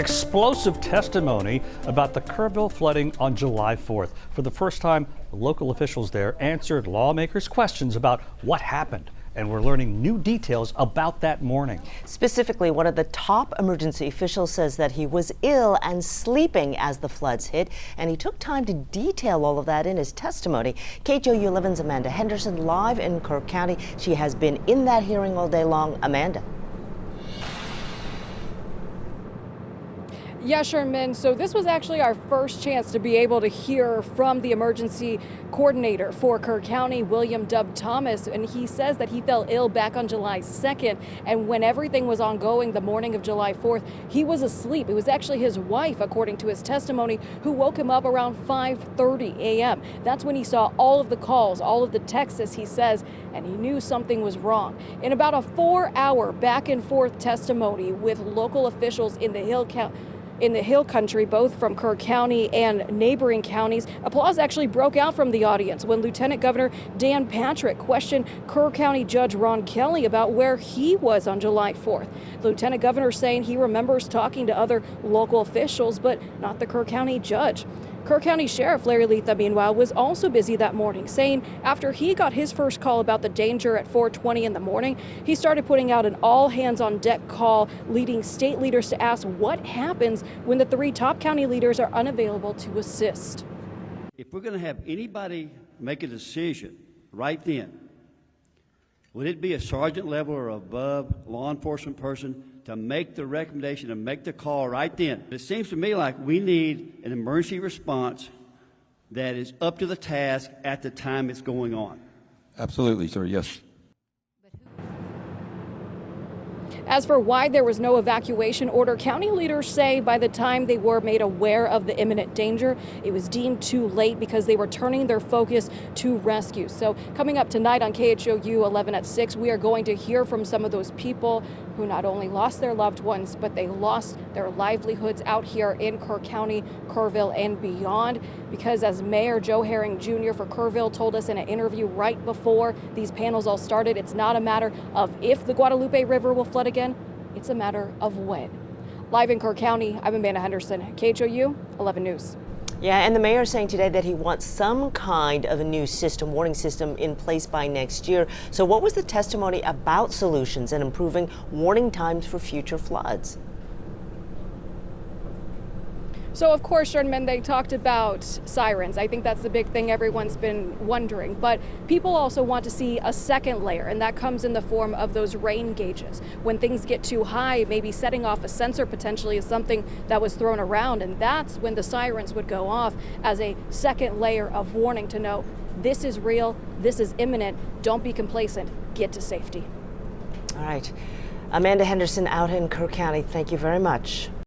Explosive testimony about the Kerrville flooding on July 4th. For the first time, local officials there answered lawmakers' questions about what happened. And we're learning new details about that morning. Specifically, one of the top emergency officials says that he was ill and sleeping as the floods hit, and he took time to detail all of that in his testimony. KHOU 11's Amanda Henderson live in Kerr County. She has been in that hearing all day long. Amanda. Yeah, Sherman. So this was actually our first chance to be able to hear from the emergency coordinator for Kerr County, William Dub Thomas, and he says that he fell ill back on July 2nd, and when everything was ongoing the morning of July 4th, he was asleep. It was actually his wife, according to his testimony, who woke him up around 5:30 a.m. That's when he saw all of the calls, all of the texts, he says, and he knew something was wrong. In about a 4-hour back and forth testimony with local officials in the Hill Country, both from Kerr County and neighboring counties, applause actually broke out from the audience when Lieutenant Governor Dan Patrick questioned Kerr County Judge Ron Kelly about where he was on July 4th. Lieutenant Governor saying he remembers talking to other local officials, but not the Kerr County judge. Kerr County Sheriff Larry Letha, meanwhile, was also busy that morning, saying after he got his first call about the danger at 4:20 in the morning, he started putting out an all-hands-on-deck call, leading state leaders to ask what happens when the 3 top county leaders are unavailable to assist. If we're going to have anybody make a decision right then, would it be a sergeant level or above law enforcement person to make the recommendation and make the call right then? It seems to me like we need an emergency response that is up to the task at the time it's going on. Absolutely, sir. Yes. As for why there was no evacuation order, county leaders say by the time they were made aware of the imminent danger, it was deemed too late because they were turning their focus to rescue. So coming up tonight on KHOU 11 at 6, we are going to hear from some of those people who not only lost their loved ones, but they lost their livelihoods out here in Kerr County, Kerrville, and beyond. Because as Mayor Joe Herring Jr. for Kerrville told us in an interview right before these panels all started, it's not a matter of if the Guadalupe River will flood again, it's a matter of when. Live in Kerr County, I'm Amanda Henderson, KHOU 11 News. Yeah, and the mayor is saying today that he wants some kind of a new system, warning system, in place by next year. So what was the testimony about solutions and improving warning times for future floods? So, of course, Sherman, they talked about sirens. I think that's the big thing everyone's been wondering. But people also want to see a second layer, and that comes in the form of those rain gauges. When things get too high, maybe setting off a sensor potentially is something that was thrown around, and that's when the sirens would go off as a second layer of warning to know this is real, this is imminent, don't be complacent, get to safety. All right. Amanda Henderson out in Kerr County, thank you very much.